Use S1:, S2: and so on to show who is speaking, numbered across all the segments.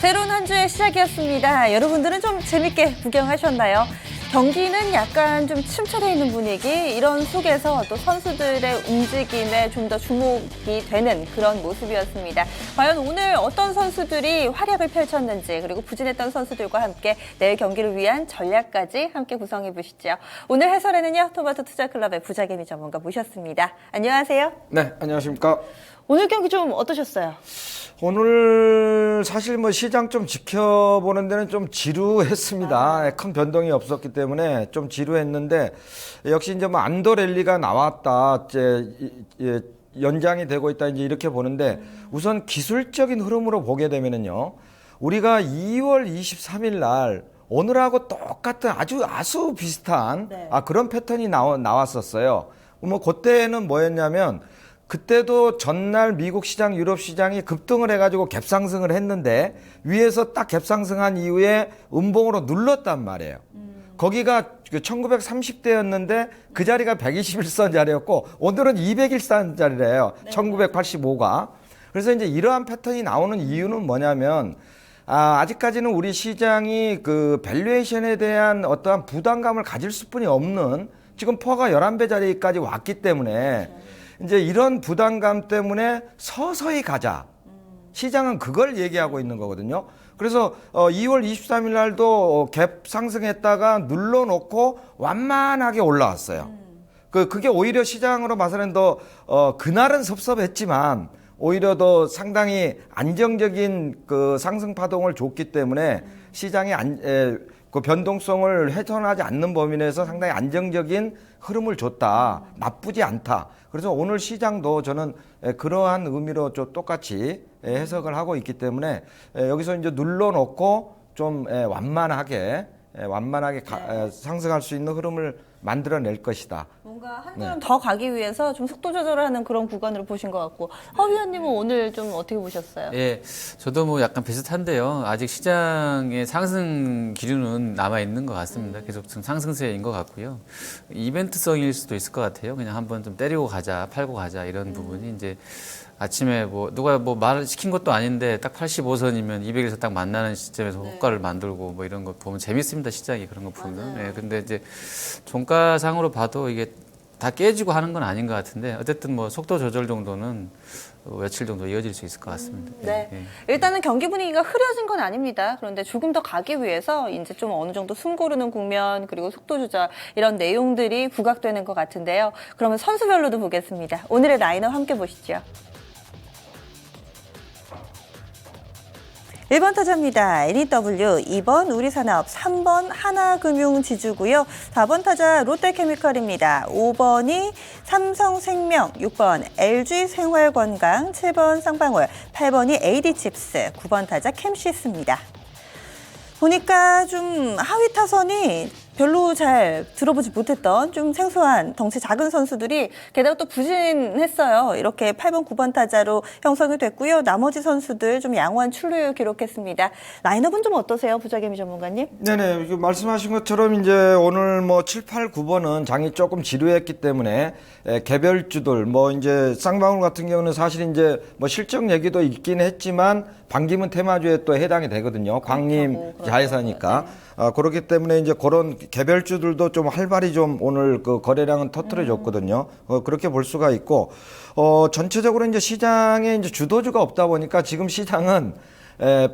S1: 새로운 한 주의 시작이었습니다. 여러분들은 좀 재밌게 구경하셨나요? 경기는 약간 좀 침체되어 있는 분위기, 이런 속에서 또 선수들의 움직임에 좀 더 주목이 되는 그런 모습이었습니다. 과연 오늘 어떤 선수들이 활약을 펼쳤는지, 그리고 부진했던 선수들과 함께 내일 경기를 위한 전략까지 함께 구성해 보시죠. 오늘 해설에는요, 토마토 투자클럽의 부자개미 전문가 모셨습니다. 안녕하세요.
S2: 네, 안녕하십니까.
S1: 오늘 경기 좀 어떠셨어요?
S2: 오늘 사실 뭐 시장 좀 지켜보는 데는 좀 지루했습니다. 큰 변동이 없었기 때문에 좀 지루했는데, 역시 이제 뭐 안도 랠리가 나왔다, 이제 연장이 되고 있다, 이제 이렇게 보는데, 우선 기술적인 흐름으로 보게 되면은요, 우리가 2월 23일 날 오늘하고 똑같은 아주 비슷한 그런 패턴이 나왔었어요. 뭐 그때는 뭐였냐면, 그때도 전날 미국 시장, 유럽 시장이 급등을 해가지고 갭상승을 했는데, 위에서 딱 갭상승한 이후에 음봉으로 눌렀단 말이에요. 거기가 1930대였는데 그 자리가 121선 자리였고, 오늘은 201선 자리래요. 1985가. 그래서 이제 이러한 패턴이 나오는 이유는 뭐냐면, 아직까지는 우리 시장이 그 밸류에이션에 대한 어떠한 부담감을 가질 수뿐이 없는, 지금 퍼가 11배 자리까지 왔기 때문에, 이제 이런 부담감 때문에 서서히 가자. 시장은 그걸 얘기하고 있는 거거든요. 그래서 2월 23일 날도 갭 상승했다가 눌러놓고 완만하게 올라왔어요. 그게 오히려 시장으로 봐서는 더 그날은 섭섭했지만 오히려 더 상당히 안정적인 그 상승 파동을 줬기 때문에 시장이 그 변동성을 훼손하지 않는 범위 내에서 상당히 안정적인 흐름을 줬다. 나쁘지 않다. 그래서 오늘 시장도 저는 그러한 의미로 좀 똑같이 해석을 하고 있기 때문에 여기서 이제 눌러놓고 좀 완만하게 상승할 수 있는 흐름을 만들어낼 것이다.
S1: 뭔가 한 걸음 더 가기 위해서 좀 속도 조절하는 그런 구간으로 보신 것 같고, 허 위원님은 오늘 좀 어떻게 보셨어요?
S3: 예, 저도 뭐 약간 비슷한데요. 아직 시장의 상승 기류는 남아 있는 것 같습니다. 계속 지금 상승세인 것 같고요. 이벤트성일 수도 있을 것 같아요. 그냥 한번 좀 때리고 가자, 팔고 가자 이런 부분이 이제 아침에 뭐 누가 뭐 말을 시킨 것도 아닌데 딱 85선이면 200에서 딱 만나는 시점에서 호가를 만들고 뭐 이런 거 보면 재밌습니다. 시장이 그런 거 보면. 예, 근데 이제 종가상으로 봐도 이게 다 깨지고 하는 건 아닌 것 같은데, 어쨌든 뭐 속도 조절 정도는 며칠 정도 이어질 수 있을 것 같습니다.
S1: 네.
S3: 예.
S1: 일단은 경기 분위기가 흐려진 건 아닙니다. 그런데 조금 더 가기 위해서 이제 좀 어느 정도 숨 고르는 국면, 그리고 속도 조절, 이런 내용들이 부각되는 것 같은데요. 그러면 선수별로도 보겠습니다. 오늘의 라인업 함께 보시죠. 1번 타자입니다. NEW, 2번 우리산업, 3번 하나금융지주고요. 4번 타자 롯데케미칼입니다. 5번이 삼성생명, 6번 LG생활건강, 7번 쌍방울, 8번이 AD칩스, 9번 타자 캠시스입니다. 보니까 좀 하위 타선이 별로 잘 들어보지 못했던 좀 생소한 덩치 작은 선수들이 게다가 또 부진했어요. 이렇게 8번, 9번 타자로 형성이 됐고요. 나머지 선수들 좀 양호한 출루율 기록했습니다. 라인업은 좀 어떠세요, 부자개미 전문가님?
S2: 네네. 말씀하신 것처럼 이제 오늘 뭐 7, 8, 9번은 장이 조금 지루했기 때문에 개별주들, 뭐 이제 쌍방울 같은 경우는 사실 이제 뭐 실적 얘기도 있긴 했지만 반기문 테마주에 또 해당이 되거든요. 광림 자회사니까. 그렇기 때문에 이제 그런 개별주들도 좀 활발히 좀 오늘 그 거래량은 터트려줬거든요. 그렇게 볼 수가 있고, 전체적으로 이제 시장에 이제 주도주가 없다 보니까 지금 시장은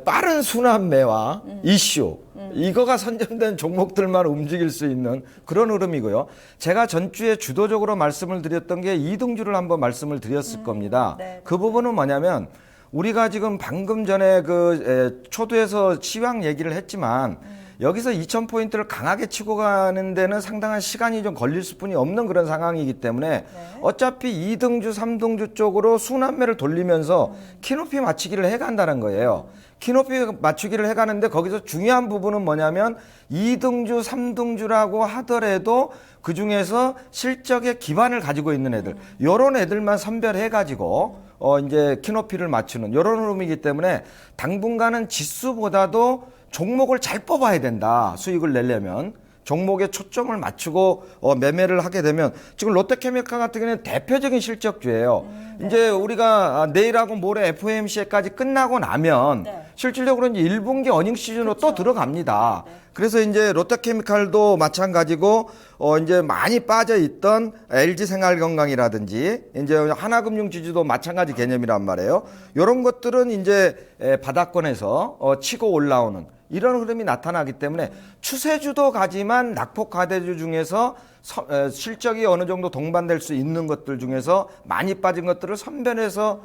S2: 빠른 순환매와 이슈, 이거가 선점된 종목들만 움직일 수 있는 그런 흐름이고요. 제가 전주에 주도적으로 말씀을 드렸던 게 이등주를 한번 말씀을 드렸을 겁니다.
S1: 네.
S2: 그 부분은 뭐냐면, 우리가 지금 방금 전에 그 초두에서 시황 얘기를 했지만, 여기서 2000포인트를 강하게 치고 가는 데는 상당한 시간이 좀 걸릴 수뿐이 없는 그런 상황이기 때문에 어차피 2등주, 3등주 쪽으로 순환매를 돌리면서 키높이 맞추기를 해간다는 거예요. 키높이 맞추기를 해가는데 거기서 중요한 부분은 뭐냐면 2등주, 3등주라고 하더라도 그 중에서 실적의 기반을 가지고 있는 애들, 요런 애들만 선별해가지고 이제 키높이를 맞추는 요런 흐름이기 때문에 당분간은 지수보다도 종목을 잘 뽑아야 된다. 수익을 내려면. 종목에 초점을 맞추고 매매를 하게 되면, 지금 롯데케미칼 같은 경우는 대표적인 실적주예요. 이제 우리가 내일하고 모레 FOMC까지 끝나고 나면 실질적으로 이제 1분기 어닝 시즌으로 또 들어갑니다. 그래서 이제 롯데케미칼도 마찬가지고 이제 많이 빠져 있던 LG생활건강이라든지 이제 하나금융지주도 마찬가지 개념이란 말이에요. 이런 것들은 이제 바닥권에서 치고 올라오는 이런 흐름이 나타나기 때문에 추세주도 가지만 낙폭 과대주 중에서 실적이 어느 정도 동반될 수 있는 것들 중에서 많이 빠진 것들을 선별해서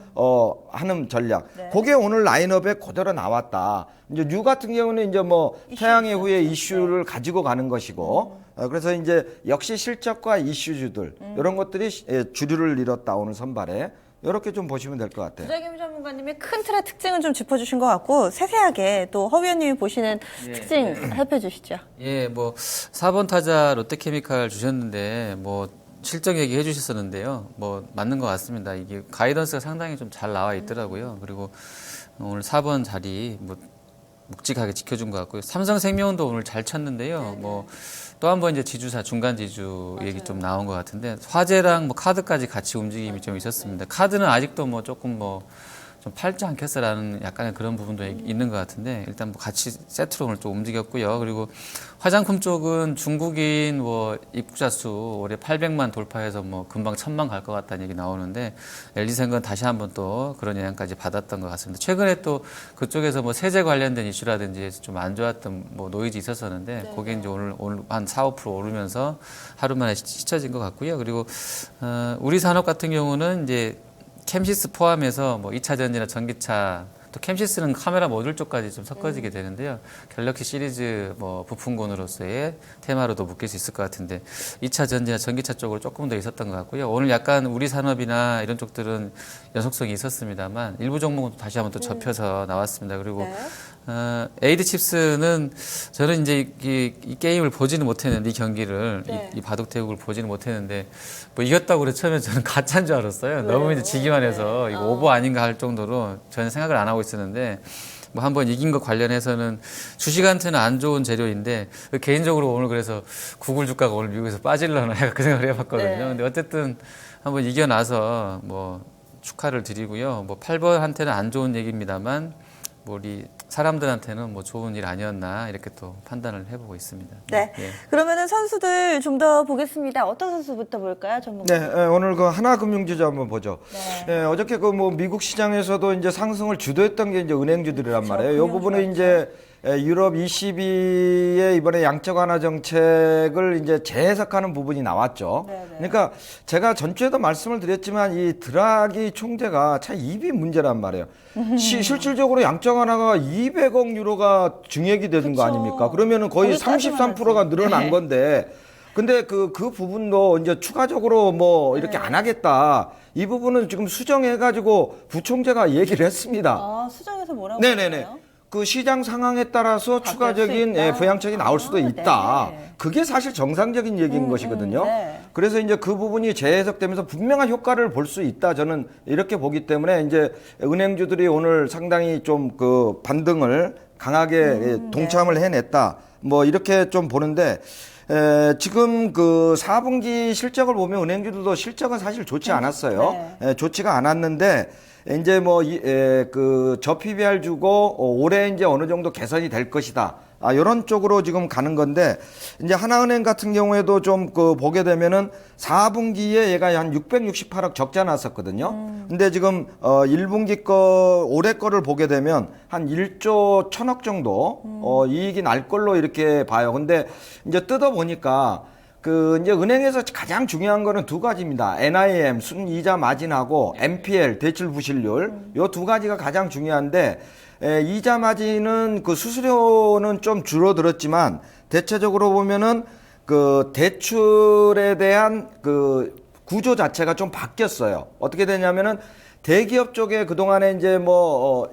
S2: 하는 전략.
S1: 네.
S2: 그게 오늘 라인업에 그대로 나왔다. 이제 뉴 같은 경우는 이제 뭐 태양의 후예 이슈를 가지고 가는 것이고, 그래서 이제 역시 실적과 이슈주들 이런 것들이 주류를 이뤘다 오늘 선발에. 이렇게 좀 보시면 될 것 같아요.
S1: 부자김 전문가님이 큰 틀의 특징은 좀 짚어주신 것 같고 세세하게 또 허 위원님이 보시는 특징 살펴주시죠.
S3: 예, 뭐 4번 타자 롯데케미칼 주셨는데 뭐 실적 얘기해 주셨었는데요. 뭐 맞는 것 같습니다. 이게 가이던스가 상당히 좀 잘 나와 있더라고요. 그리고 오늘 4번 자리 뭐 묵직하게 지켜준 것 같고요. 삼성생명도 오늘 잘 쳤는데요. 뭐 또 한 번 이제 지주사 중간 지주 얘기 좀 나온 것 같은데 화재랑 뭐 카드까지 같이 움직임이 좀 있었습니다. 카드는 아직도 뭐 조금 뭐 좀 팔지 않겠어라는 약간의 그런 부분도 있는 것 같은데 일단 뭐 같이 세트로 오늘 좀 움직였고요. 그리고 화장품 쪽은 중국인 뭐 입국자 수 올해 800만 돌파해서 뭐 금방 1000만 갈 것 같다는 얘기 나오는데 LG생건 다시 한번 또 그런 영향까지 받았던 것 같습니다. 최근에 또 그쪽에서 뭐 세제 관련된 이슈라든지 좀 안 좋았던 뭐 노이즈 있었었는데 그게 이제 오늘 한 4~5% 오르면서 하루 만에 씻어진 것 같고요. 그리고 우리 산업 같은 경우는 이제 캠시스 포함해서 뭐 2차 전지나 전기차 또 캠시스는 카메라 모듈 쪽까지 좀 섞어지게 되는데요. 갤럭시 시리즈 뭐 부품군으로서의 테마로도 묶일 수 있을 것 같은데 2차 전지나 전기차 쪽으로 조금 더 있었던 것 같고요. 오늘 약간 우리 산업이나 이런 쪽들은 연속성이 있었습니다만 일부 종목은 다시 한번 또 접혀서 나왔습니다. 그리고 에이드 칩스는 저는 이제 이 게임을 보지는 못했는데 이 경기를 이 바둑 대국을 보지는 못했는데 뭐 이겼다고 그래 처음에 저는 가짜인 줄 알았어요. 너무 이제 지기만 해서 이거 오버 아닌가 할 정도로 전혀 생각을 안 하고 있었는데 뭐 한번 이긴 것 관련해서는 주식한테는 안 좋은 재료인데 개인적으로 오늘 그래서 구글 주가가 오늘 미국에서 빠질려나 그 생각을 해봤거든요. 근데 어쨌든 한번 이겨나서 뭐 축하를 드리고요. 뭐 8번한테는 안 좋은 얘기입니다만 뭐 우리 사람들한테는 뭐 좋은 일 아니었나 이렇게 또 판단을 해보고 있습니다.
S1: 네.
S3: 예.
S1: 그러면은 선수들 좀 더 보겠습니다. 어떤 선수부터 볼까요, 전문가?
S2: 네, 오늘 그 하나금융지주 한번 보죠. 네, 어저께 그 뭐 미국 시장에서도 이제 상승을 주도했던 게 이제 은행주들이란 말이에요. 이 부분은 이제 유럽 ECB의 이번에 양적 완화 정책을 이제 재해석하는 부분이 나왔죠. 그러니까 제가 전주에도 말씀을 드렸지만 이 드라기 총재가 참 입이 문제란 말이에요. 실질적으로 양적 완화가 200억 유로가 증액이 되는 거 아닙니까? 그러면은 거의 33%가 늘어난 건데 근데 그 부분도 이제 추가적으로 뭐 이렇게 안 하겠다. 이 부분은 지금 수정해가지고 부총재가 얘기를 했습니다.
S1: 아, 수정에서 뭐라고
S2: 네네네.
S1: 했어요?
S2: 그 시장 상황에 따라서 추가적인 부양책이 나올 수도 있다.
S1: 네.
S2: 그게 사실 정상적인 얘기인 것이거든요.
S1: 네.
S2: 그래서 이제 그 부분이 재해석되면서 분명한 효과를 볼 수 있다. 저는 이렇게 보기 때문에 이제 은행주들이 오늘 상당히 좀 그 반등을 강하게 동참을 해냈다. 뭐 이렇게 좀 보는데 지금 그 4분기 실적을 보면 은행주들도 실적은 사실 좋지 않았어요. 좋지가 않았는데 이제 뭐 그 저PBR 주고 올해 이제 어느 정도 개선이 될 것이다. 이런 쪽으로 지금 가는 건데 이제 하나은행 같은 경우에도 좀 그 보게 되면은 4분기에 얘가 한 668억 적자 났었거든요. 근데 지금 1분기 거 올해 거를 보게 되면 한 1조 1000억 정도 이익이 날 걸로 이렇게 봐요. 근데 이제 뜯어 보니까 그 이제 은행에서 가장 중요한 거는 두 가지입니다. NIM 순이자 마진하고 NPL 대출 부실률 요 두 가지가 가장 중요한데 이자 마진은 그 수수료는 좀 줄어들었지만 대체적으로 보면은 그 대출에 대한 그 구조 자체가 좀 바뀌었어요. 어떻게 되냐면은 대기업 쪽에 그동안에 이제 뭐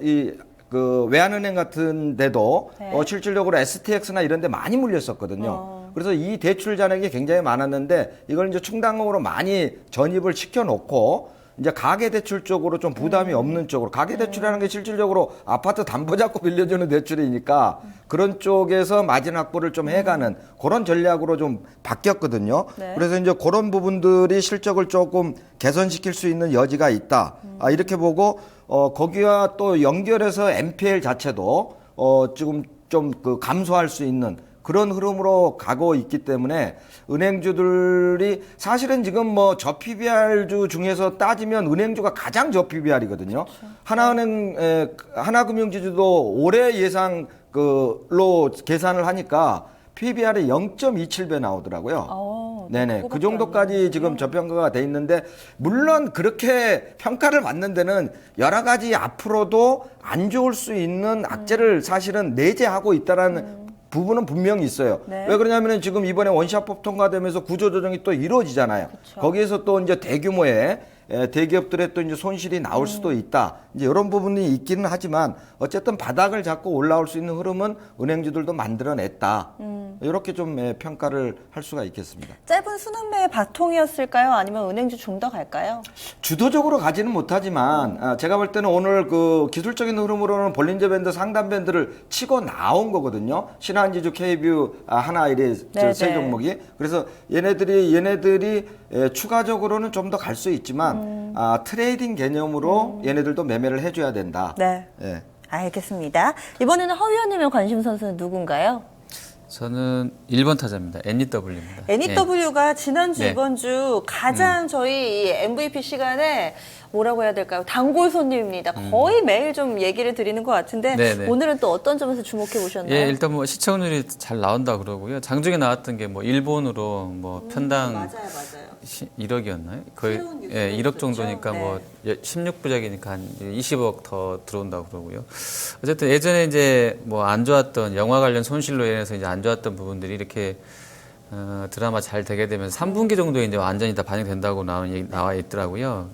S2: 그 외환은행 같은 데도 실질적으로 STX나 이런 데 많이 물렸었거든요. 그래서 이 대출 잔액이 굉장히 많았는데 이걸 이제 충당금으로 많이 전입을 시켜놓고 이제 가계대출 쪽으로 좀 부담이 없는 쪽으로 가계대출이라는 게 실질적으로 아파트 담보 잡고 빌려주는 대출이니까 그런 쪽에서 마진 확보를 좀 해가는 그런 전략으로 좀 바뀌었거든요. 그래서 이제 그런 부분들이 실적을 조금 개선시킬 수 있는 여지가 있다. 이렇게 보고 거기와 또 연결해서 NPL 자체도 지금 좀 그 감소할 수 있는 그런 흐름으로 가고 있기 때문에 은행주들이 사실은 지금 뭐 저PBR주 중에서 따지면 은행주가 가장 저PBR이거든요. 그렇죠. 하나금융지주도 올해 예상 그로 계산을 하니까 PBR이 0.27배 나오더라고요. 네네. 그 정도까지 지금 저평가가 돼 있는데, 물론 그렇게 평가를 받는 데는 여러 가지 앞으로도 안 좋을 수 있는 악재를 사실은 내재하고 있다라는 부분은 분명히 있어요.
S1: 네.
S2: 왜 그러냐면은 지금 이번에 원시합법 통과되면서 구조조정이 또 이루어지잖아요.
S1: 그쵸.
S2: 거기에서 또 이제 대규모의 대기업들의 또 이제 손실이 나올 수도 있다. 이제 이런 부분이 있기는 하지만 어쨌든 바닥을 잡고 올라올 수 있는 흐름은 은행주들도 만들어냈다. 이렇게 좀 평가를 할 수가 있겠습니다.
S1: 짧은 순환매의 바통이었을까요? 아니면 은행주 좀 더 갈까요?
S2: 주도적으로 가지는 못하지만 제가 볼 때는 오늘 그 기술적인 흐름으로는 볼린저 밴드 상단 밴드를 치고 나온 거거든요. 신한지주, KBU, 하나 이래 세 종목이. 그래서 얘네들이 추가적으로는 좀 더 갈 수 있지만 트레이딩 개념으로 얘네들도 매매를 해줘야 된다.
S1: 네.
S2: 예.
S1: 알겠습니다. 이번에는 허 위원님의 관심 선수는 누군가요?
S3: 저는 1번 타자입니다. NEW입니다.
S1: NEW가 지난주,
S3: 네.
S1: 이번주 가장 저희 이 MVP 시간에 뭐라고 해야 될까요? 단골 손님입니다. 거의 매일 좀 얘기를 드리는 것 같은데
S3: 네네.
S1: 오늘은 또 어떤 점에서 주목해 보셨나요?
S3: 예, 일단 뭐 시청률이 잘 나온다 그러고요. 장중에 나왔던 게 뭐 일본으로 뭐 편당
S1: 맞아요.
S3: 1억이었나요? 거의
S1: 새로운 뉴스가
S3: 1억
S1: 있었죠.
S3: 정도니까
S1: 네.
S3: 뭐 16부작이니까 한 20억 더 들어온다 그러고요. 어쨌든 예전에 이제 뭐 안 좋았던 영화 관련 손실로 인해서 이제 안 좋았던 부분들이 이렇게 드라마 잘 되게 되면 3분기 정도에 이제 완전히 다 반영된다고 나와 있더라고요.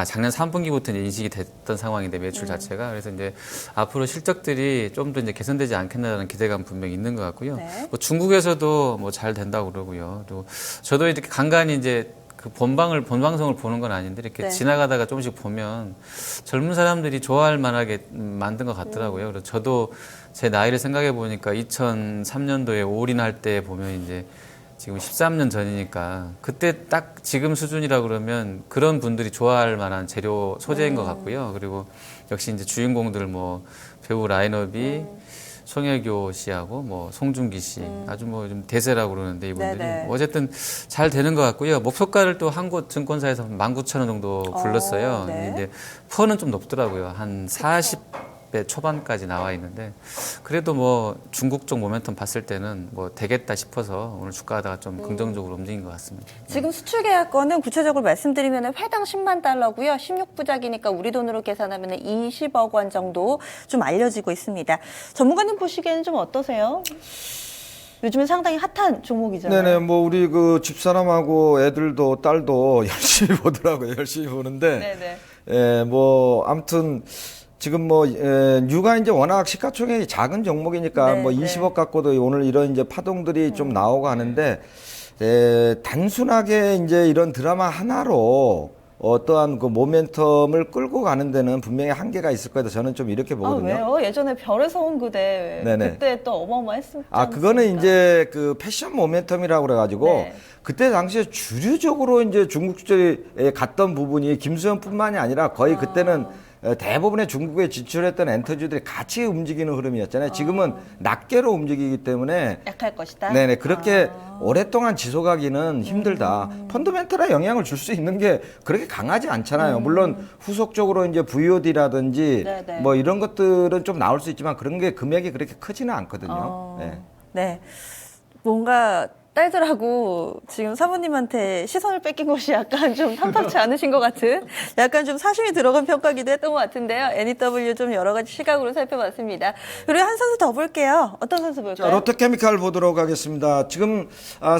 S3: 작년 3분기부터 이제 인식이 됐던 상황인데 매출 자체가. 그래서 이제 앞으로 실적들이 좀 더 이제 개선되지 않겠나라는 기대감 분명히 있는 것 같고요.
S1: 네.
S3: 뭐 중국에서도 뭐 잘 된다고 그러고요. 또 저도 이렇게 간간히 이제 그 본방송을 보는 건 아닌데 이렇게
S1: 네.
S3: 지나가다가 조금씩 보면 젊은 사람들이 좋아할 만하게 만든 것 같더라고요. 그래서 저도 제 나이를 생각해 보니까 2003년도에 올인할 때 보면 이제 지금 13년 전이니까 그때 딱 지금 수준이라 그러면 그런 분들이 좋아할 만한 재료 소재인 것 같고요. 그리고 역시 이제 주인공들 뭐 배우 라인업이 송혜교 씨하고 뭐 송중기 씨 아주 뭐 좀 대세라고 그러는데 이분들이
S1: 네네.
S3: 뭐 어쨌든 잘 되는 것 같고요. 목표가를 또 한국 증권사에서 19,000원 정도 불렀어요.
S1: 네.
S3: 근데 이제 퍼는 좀 높더라고요. 한 40배 초반까지 나와 있는데 그래도 뭐 중국 쪽 모멘텀 봤을 때는 뭐 되겠다 싶어서 오늘 주가가 좀 긍정적으로 움직인 것 같습니다.
S1: 지금 수출 계약건은 구체적으로 말씀드리면 회당 10만 달러고요. 16부작이니까 우리 돈으로 계산하면 20억 원 정도 좀 알려지고 있습니다. 전문가님 보시기에는 좀 어떠세요? 요즘에 상당히 핫한 종목이잖아요.
S2: 네네, 뭐 우리 그 집사람하고 애들도 딸도 열심히 보더라고요. 열심히 보는데,
S1: 네네.
S2: 뭐 아무튼 지금 뭐 뉴가 이제 워낙 시가총액이 작은 종목이니까
S1: 네,
S2: 뭐
S1: 네.
S2: 20억 갖고도 오늘 이런 이제 파동들이 좀 나오고 하는데, 단순하게 이제 이런 드라마 하나로 어떠한 그 모멘텀을 끌고 가는 데는 분명히 한계가 있을 거다. 저는 좀 이렇게 보거든요.
S1: 왜요? 예전에 별에서 온 그대
S2: 네네.
S1: 그때 또 어마어마했었죠.
S2: 그거는 이제 그 패션 모멘텀이라고 그래가지고
S1: 네.
S2: 그때 당시에 주류적으로 이제 중국 수출에 갔던 부분이 김수현뿐만이 아니라 거의 그때는 대부분의 중국에 진출했던 엔터주들이 같이 움직이는 흐름이었잖아요. 지금은 낱개로 움직이기 때문에
S1: 약할 것이다.
S2: 네네 그렇게 오랫동안 지속하기는 힘들다. 펀더멘털에 영향을 줄 수 있는 게 그렇게 강하지 않잖아요. 물론 후속적으로 이제 VOD라든지
S1: 네네.
S2: 뭐 이런 것들은 좀 나올 수 있지만 그런 게 금액이 그렇게 크지는 않거든요. 네.
S1: 네. 뭔가 딸들하고 지금 사모님한테 시선을 뺏긴 것이 약간 좀 탐탁치 않으신 것 같은 약간 좀 사심이 들어간 평가기도 했던 것 같은데요. NEW 좀 여러 가지 시각으로 살펴봤습니다. 그리고 한 선수 더 볼게요. 어떤 선수 볼까요?
S2: 자, 롯데케미칼 보도록 하겠습니다. 지금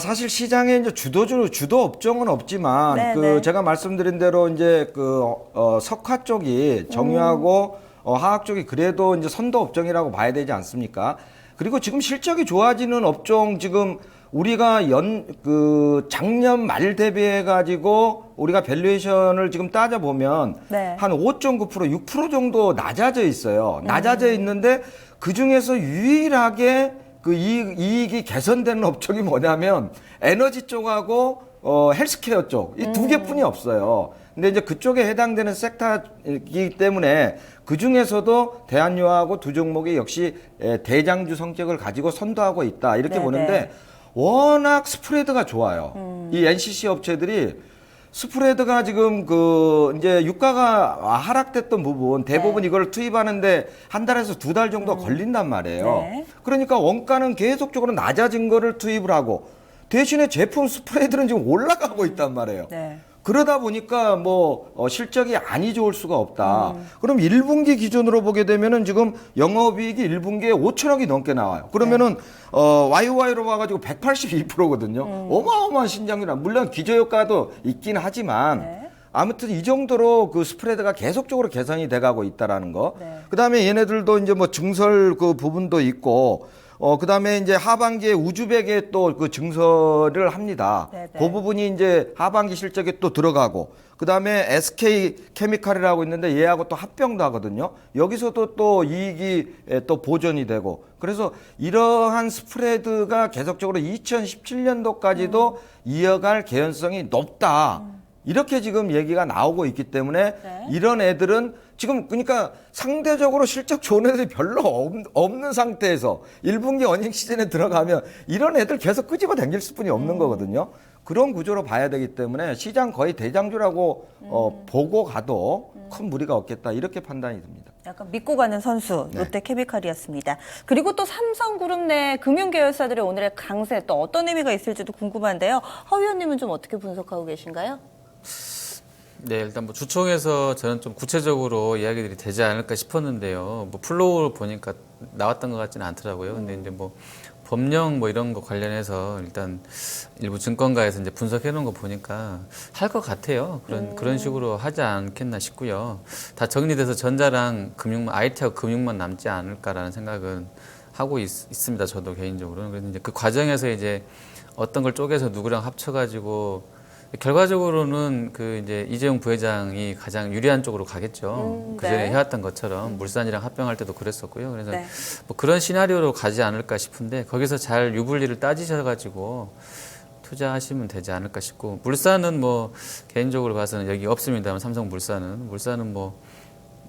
S2: 사실 시장에 이제 주도 업종은 없지만
S1: 네,
S2: 그
S1: 네.
S2: 제가 말씀드린 대로 이제 그 석화 쪽이 정유하고 화학 쪽이 그래도 이제 선도 업종이라고 봐야 되지 않습니까? 그리고 지금 실적이 좋아지는 업종 지금 우리가 작년 말 대비해가지고 우리가 밸류에이션을 지금 따져보면
S1: 네.
S2: 한 5.9%, 6% 정도 낮아져 있어요. 낮아져 있는데 그 중에서 유일하게 그 이익이 개선되는 업종이 뭐냐면 에너지 쪽하고 헬스케어 쪽 이 두 개뿐이 없어요. 근데 이제 그쪽에 해당되는 섹터이기 때문에 그 중에서도 대한유화하고 두 종목이 역시 대장주 성격을 가지고 선도하고 있다. 이렇게
S1: 네네.
S2: 보는데 워낙 스프레드가 좋아요. 이 NCC 업체들이 스프레드가 지금 이제 유가가 하락됐던 부분 대부분
S1: 네.
S2: 이걸 투입하는데 한 달에서 두 달 정도 걸린단 말이에요.
S1: 네.
S2: 그러니까 원가는 계속적으로 낮아진 거를 투입을 하고 대신에 제품 스프레드는 지금 올라가고 있단 말이에요.
S1: 네.
S2: 그러다 보니까 실적이 아니 좋을 수가 없다. 그럼 1분기 기준으로 보게 되면은 지금 영업이익이 1분기에 5천억이 넘게 나와요. 그러면은 YOY로 와가지고 182%거든요. 어마어마한 신장률. 물론 기저효과도 있긴 하지만
S1: 네.
S2: 아무튼 이 정도로 그 스프레드가 계속적으로 개선이 돼가고 있다라는 거.
S1: 네.
S2: 그다음에 얘네들도 이제 증설 그 부분도 있고. 그다음에 이제 하반기에 우즈벡에 또 그 증설을 합니다.
S1: 네네.
S2: 그 부분이 이제 하반기 실적에 또 들어가고, 그다음에 SK 케미칼이라고 있는데 얘하고 또 합병도 하거든요. 여기서도 또 이익이 또 보전이 되고, 그래서 이러한 스프레드가 계속적으로 2017년도까지도 이어갈 개연성이 높다. 이렇게 지금 얘기가 나오고 있기 때문에
S1: 네.
S2: 이런 애들은 지금 그러니까 상대적으로 실적 좋은 애들이 별로 없는 상태에서 1분기 어닝 시즌에 들어가면 이런 애들 계속 끄집어 당길 수뿐이 없는 거거든요. 그런 구조로 봐야 되기 때문에 시장 거의 대장주라고 보고 가도 큰 무리가 없겠다 이렇게 판단이 듭니다.
S1: 약간 믿고 가는 선수
S2: 네.
S1: 롯데케미칼이었습니다. 그리고 또 삼성그룹 내 금융계열사들의 오늘의 강세 또 어떤 의미가 있을지도 궁금한데요. 허 위원님은 좀 어떻게 분석하고 계신가요?
S3: 네, 일단 주총에서 저는 좀 구체적으로 이야기들이 되지 않을까 싶었는데요. 플로우를 보니까 나왔던 것 같지는 않더라고요. 근데 이제 법령 이런 거 관련해서 일단 일부 증권가에서 이제 분석해 놓은 거 보니까 할 것 같아요. 그런 식으로 하지 않겠나 싶고요. 다 정리돼서 전자랑 금융만, IT하고 금융만 남지 않을까라는 생각은 하고 있습니다. 저도 개인적으로는. 그래서 이제 그 과정에서 이제 어떤 걸 쪼개서 누구랑 합쳐가지고 결과적으로는 이제 이재용 부회장이 가장 유리한 쪽으로 가겠죠. 그전에
S1: 네.
S3: 해왔던 것처럼 물산이랑 합병할 때도 그랬었고요. 그래서
S1: 네.
S3: 그런 시나리오로 가지 않을까 싶은데 거기서 잘 유불리를 따지셔가지고 투자하시면 되지 않을까 싶고 물산은 개인적으로 봐서는 여기 없습니다만 삼성물산은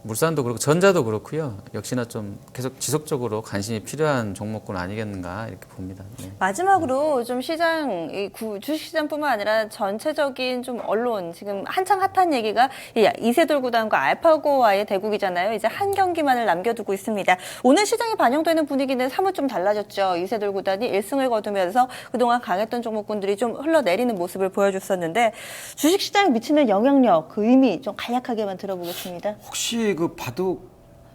S3: 물산도 그렇고 전자도 그렇고요. 역시나 좀 계속 지속적으로 관심이 필요한 종목군 아니겠는가 이렇게 봅니다. 네.
S1: 마지막으로 좀 시장, 주식시장뿐만 아니라 전체적인 좀 언론, 지금 한창 핫한 얘기가 이세돌 구단과 알파고와의 대국이잖아요. 이제 한 경기만을 남겨두고 있습니다. 오늘 시장에 반영되는 분위기는 사뭇 좀 달라졌죠. 이세돌 구단이 1승을 거두면서 그동안 강했던 종목군들이 좀 흘러내리는 모습을 보여줬었는데 주식시장에 미치는 영향력, 그 의미 좀 간략하게만 들어보겠습니다.
S2: 혹시 그 바둑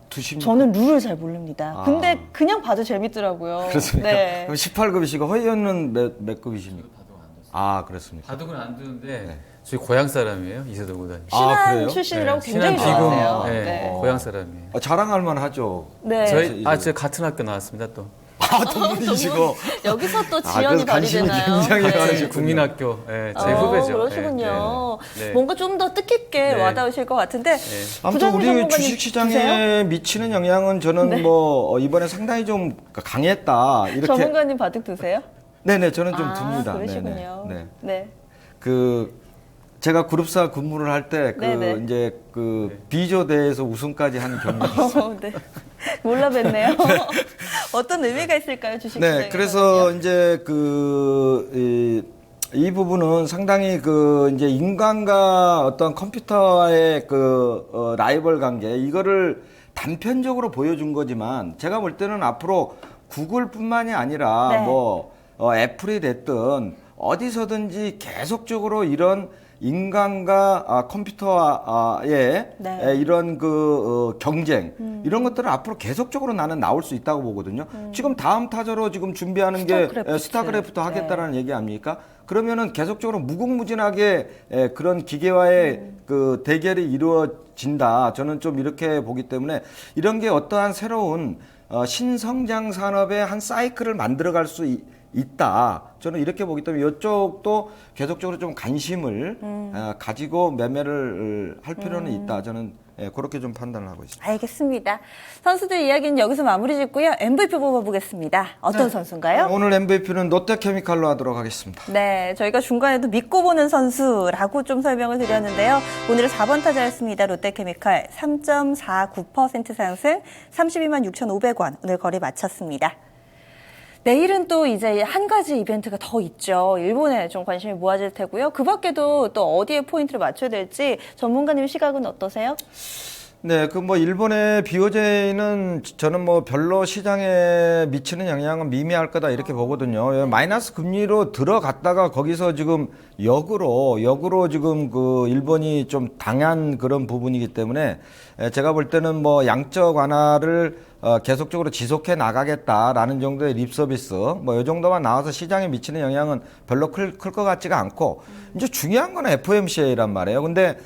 S2: 두십니까?
S1: 저는 룰을 잘 모릅니다.
S2: 아.
S1: 근데 그냥 봐도 재밌더라고요.
S2: 그렇습니까?
S1: 네.
S2: 그럼 18급이시고 허이연은 몇 급이십니까? 아, 그렇습니까?
S3: 바둑은 안 두는데 저희 고향 사람이에요. 이세돌 구단이.
S1: 신한
S2: 그래요?
S1: 출신이라고
S3: 네,
S1: 굉장히
S3: 신한 비금.
S1: 좋아하세요.
S3: 네,
S1: 네.
S3: 고향 사람이에요.
S2: 자랑할 만하죠.
S1: 네.
S3: 저희 같은 학교 나왔습니다 또.
S2: 동문이시고.
S1: 여기서 또
S2: 그래서
S1: 지연이
S2: 관심이
S1: 발휘되나요?
S2: 굉장히
S1: 네.
S2: 많으시고.
S3: 국민학교, 제 후배죠.
S1: 그러시군요.
S3: 네, 네.
S1: 뭔가 좀 더 뜻깊게
S3: 네.
S1: 와닿으실 것 같은데.
S2: 아무튼
S1: 부장님
S2: 우리
S1: 전문가님
S2: 주식시장에
S1: 드세요?
S2: 미치는 영향은 저는
S1: 네.
S2: 이번에 상당히 좀 강했다. 이렇게.
S1: 전문가님 바둑 드세요?
S2: 네네, 저는 좀 듭니다.
S1: 그러시군요.
S2: 네네.
S1: 네.
S2: 제가 그룹사 근무를 할 때
S1: 네네.
S2: 이제 비조대에서 우승까지 한 경력이 있어요.
S1: 네. 몰라 뵀네요. 어떤 의미가 있을까요, 주식시장에?
S2: 네, 그래서 이제 이 부분은 상당히 이제 인간과 어떤 컴퓨터와의 라이벌 관계 이거를 단편적으로 보여준 거지만 제가 볼 때는 앞으로 구글뿐만이 아니라
S1: 네.
S2: 애플이 됐든 어디서든지 계속적으로 이런 인간과 컴퓨터와의
S1: 네.
S2: 이런 경쟁 이런 것들은 앞으로 계속적으로 나는 나올 수 있다고 보거든요. 지금 다음 타자로 지금 준비하는 게 스타크래프트 하겠다라는 얘기 아닙니까? 그러면은 계속적으로 무궁무진하게 그런 기계와의 대결이 이루어진다. 저는 좀 이렇게 보기 때문에 이런 게 어떠한 새로운 신성장 산업의 한 사이클을 만들어갈 수 있다. 저는 이렇게 보기 때문에 이쪽도 계속적으로 좀 관심을 가지고 매매를 할 필요는 있다. 저는 그렇게 좀 판단을 하고 있습니다.
S1: 알겠습니다. 선수들 이야기는 여기서 마무리 짓고요. MVP 뽑아보겠습니다. 어떤 선수인가요?
S2: 오늘 MVP는 롯데케미칼로 하도록 하겠습니다.
S1: 네, 저희가 중간에도 믿고 보는 선수라고 좀 설명을 드렸는데요. 오늘은 4번 타자였습니다. 롯데케미칼 3.49% 상승 32만 6,500원. 오늘 거래 마쳤습니다. 내일은 또 이제 한 가지 이벤트가 더 있죠. 일본에 좀 관심이 모아질 테고요. 그 밖에도 또 어디에 포인트를 맞춰야 될지 전문가님 시각은 어떠세요?
S2: 네, 그 뭐 일본의 BOJ는 저는 뭐 별로 시장에 미치는 영향은 미미할 거다 이렇게 보거든요. 마이너스 금리로 들어갔다가 거기서 지금 역으로 지금 그 일본이 좀 당한 그런 부분이기 때문에 제가 볼 때는 뭐 양적 완화를 계속적으로 지속해 나가겠다라는 정도의 립 서비스 뭐 이 정도만 나와서 시장에 미치는 영향은 별로 클 것 같지가 않고 이제 중요한 건 FOMC란 말이에요. 근데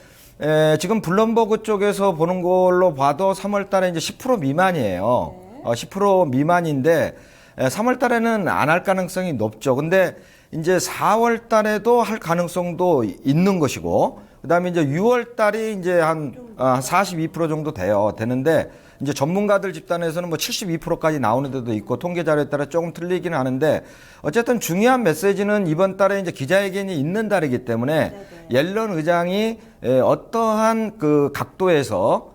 S2: 지금 블룸버그 쪽에서 보는 걸로 봐도 3월 달에 이제 10% 미만이에요. 10% 미만인데 3월 달에는 안 할 가능성이 높죠. 근데 이제 4월 달에도 할 가능성도 있는 것이고, 그 다음에 이제 6월 달이 이제 한 42% 정도 되는데, 이제 전문가들 집단에서는 뭐 72%까지 나오는 데도 있고, 통계 자료에 따라 조금 틀리기는 하는데, 어쨌든 중요한 메시지는 이번 달에 이제 기자회견이 있는 달이기 때문에, 옐런 의장이 어떠한 그 각도에서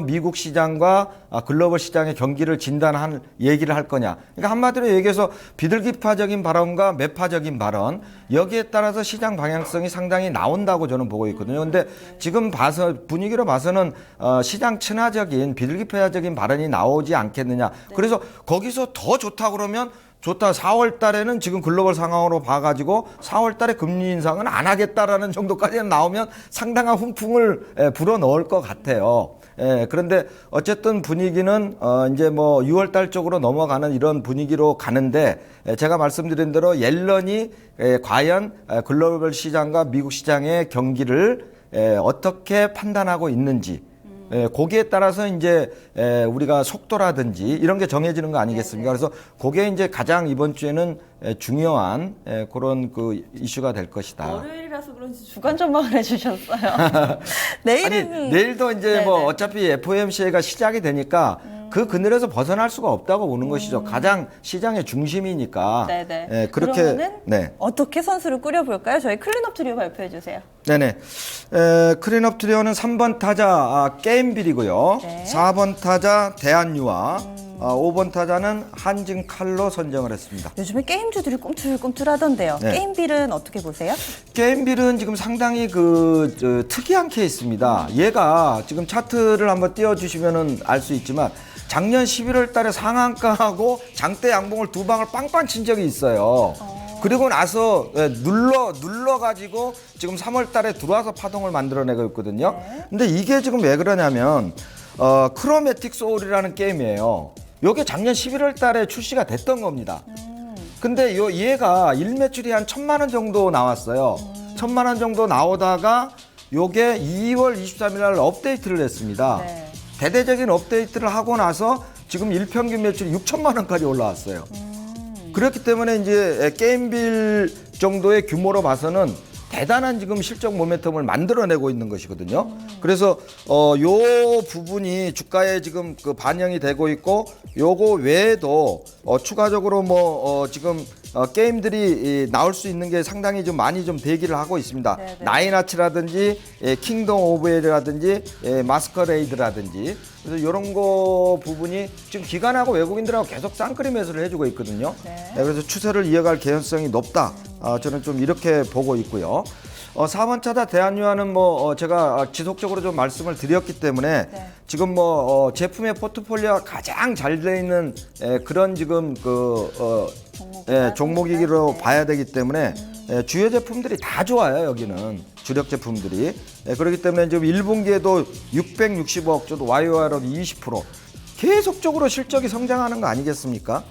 S2: 미국 시장과 글로벌 시장의 경기를 진단한 얘기를 할 거냐. 그러니까 한마디로 얘기해서 비둘기파적인 발언과 매파적인 발언, 여기에 따라서 시장 방향성이 상당히 나온다고 저는 보고 있거든요. 근데 지금 분위기로 봐서는 시장 친화적인 비둘기파적인 발언이 나오지 않겠느냐. 그래서 거기서 더 좋다 그러면 좋다. 4월 달에는 지금 글로벌 상황으로 봐가지고 4월 달에 금리 인상은 안 하겠다라는 정도까지는 나오면 상당한 훈풍을 불어넣을 것 같아요. 그런데 어쨌든 분위기는 이제 뭐 6월 달 쪽으로 넘어가는 이런 분위기로 가는데 제가 말씀드린 대로 옐런이 과연 글로벌 시장과 미국 시장의 경기를 어떻게 판단하고 있는지 거기에 따라서 이제 우리가 속도라든지 이런 게 정해지는 거 아니겠습니까? 그래서 그게 이제 가장 이번 주에는 중요한 그런 그 이슈가 될 것이다.
S1: 월요일이라서 그런지 주간 전망을 해주셨어요. 내일은
S2: 아니, 내일도 이제 뭐 어차피 FOMC가 시작이 되니까 그 그늘에서 벗어날 수가 없다고 보는 것이죠. 가장 시장의 중심이니까.
S1: 네네.
S2: 그렇게
S1: 그러면은 어떻게 선수를 꾸려볼까요? 저희 클린업 트리오 발표해 주세요.
S2: 네네. 클린업 트리오는 3번 타자 게임빌이고요.
S1: 네.
S2: 4번 타자 대한유아, 5번 타자는 한진칼로 선정을 했습니다.
S1: 요즘에 게임주들이 꿈틀꿈틀하던데요.
S2: 네.
S1: 게임빌은 어떻게 보세요?
S2: 게임빌은 지금 상당히 특이한 케이스입니다. 얘가 지금 차트를 한번 띄워주시면 알 수 있지만 작년 11월 달에 상한가하고 장대 양봉을 두 방을 빵빵 친 적이 있어요. 그리고 나서 눌러가지고 지금 3월 달에 들어와서 파동을 만들어내고 있거든요. 근데 이게 지금 왜 그러냐면 크로매틱 소울이라는 게임이에요. 요게 작년 11월 달에 출시가 됐던 겁니다. 근데 얘가 일매출이 한 1,000만 원 정도 나왔어요. 1,000만 원 정도 나오다가 요게 2월 23일 날 업데이트를 했습니다.
S1: 네.
S2: 대대적인 업데이트를 하고 나서 지금 일평균 매출이 6천만 원까지 올라왔어요. 그렇기 때문에 이제 게임빌 정도의 규모로 봐서는 대단한 지금 실적 모멘텀을 만들어내고 있는 것이거든요. 그래서 요 부분이 주가에 지금 그 반영이 되고 있고, 요거 외에도 추가적으로 지금 게임들이 나올 수 있는 게 상당히 좀 많이 좀 대기를 하고 있습니다.
S1: 네네.
S2: 나인아츠라든지 킹덤 오브 헬이라든지 마스커레이드라든지, 그래서 이런 거 부분이 지금 기관하고 외국인들하고 계속 쌍끌이 매수를 해주고 있거든요.
S1: 네.
S2: 그래서 추세를 이어갈 개연성이 높다. 저는 좀 이렇게 보고 있고요. 4번 차다 대한유화는 제가 지속적으로 좀 말씀을 드렸기 때문에
S1: 네.
S2: 지금 제품의 포트폴리오가 가장 잘 돼 있는 그런 지금 종목이기로
S1: 네.
S2: 봐야 되기 때문에 주요 제품들이 다 좋아요. 여기는 주력 제품들이. 그렇기 때문에 지금 1분기에도 660억 정도 YOY로 20% 계속적으로 실적이 성장하는 거 아니겠습니까?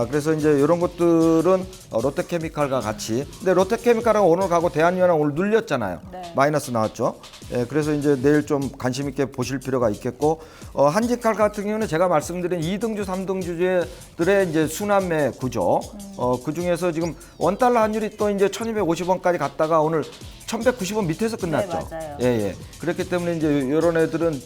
S2: 그래서 이제 이런 것들은 롯데케미칼과 같이. 근데 롯데케미칼은 오늘 가고 대한유한은 오늘 눌렸잖아요.
S1: 네.
S2: 마이너스 나왔죠. 예, 그래서 이제 내일 좀 관심 있게 보실 필요가 있겠고, 한진칼 같은 경우는 제가 말씀드린 2등주, 3등주들의 이제 순환매 구조. 그 중에서 지금 원달러 환율이 또 이제 1250원까지 갔다가 오늘 1190원 밑에서 끝났죠.
S1: 네, 맞아요.
S2: 예, 예. 그렇기 때문에 이제 이런 애들은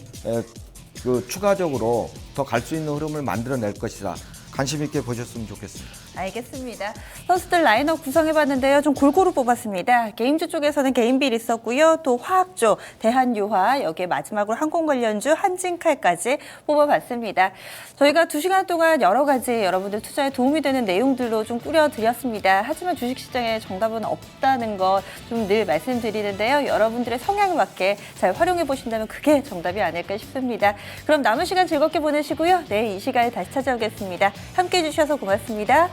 S2: 추가적으로 더 갈 수 있는 흐름을 만들어낼 것이다. 관심 있게 보셨으면 좋겠습니다.
S1: 알겠습니다. 선수들 라인업 구성해봤는데요. 좀 골고루 뽑았습니다. 게임주 쪽에서는 개인빌 있었고요. 또 화학주, 대한유화, 여기에 마지막으로 항공관련주, 한진칼까지 뽑아봤습니다. 저희가 2시간 동안 여러 가지 여러분들 투자에 도움이 되는 내용들로 좀 꾸려드렸습니다. 하지만 주식시장에 정답은 없다는 거 좀 늘 말씀드리는데요. 여러분들의 성향에 맞게 잘 활용해보신다면 그게 정답이 아닐까 싶습니다. 그럼 남은 시간 즐겁게 보내시고요. 내일 이 시간에 다시 찾아오겠습니다. 함께해 주셔서 고맙습니다.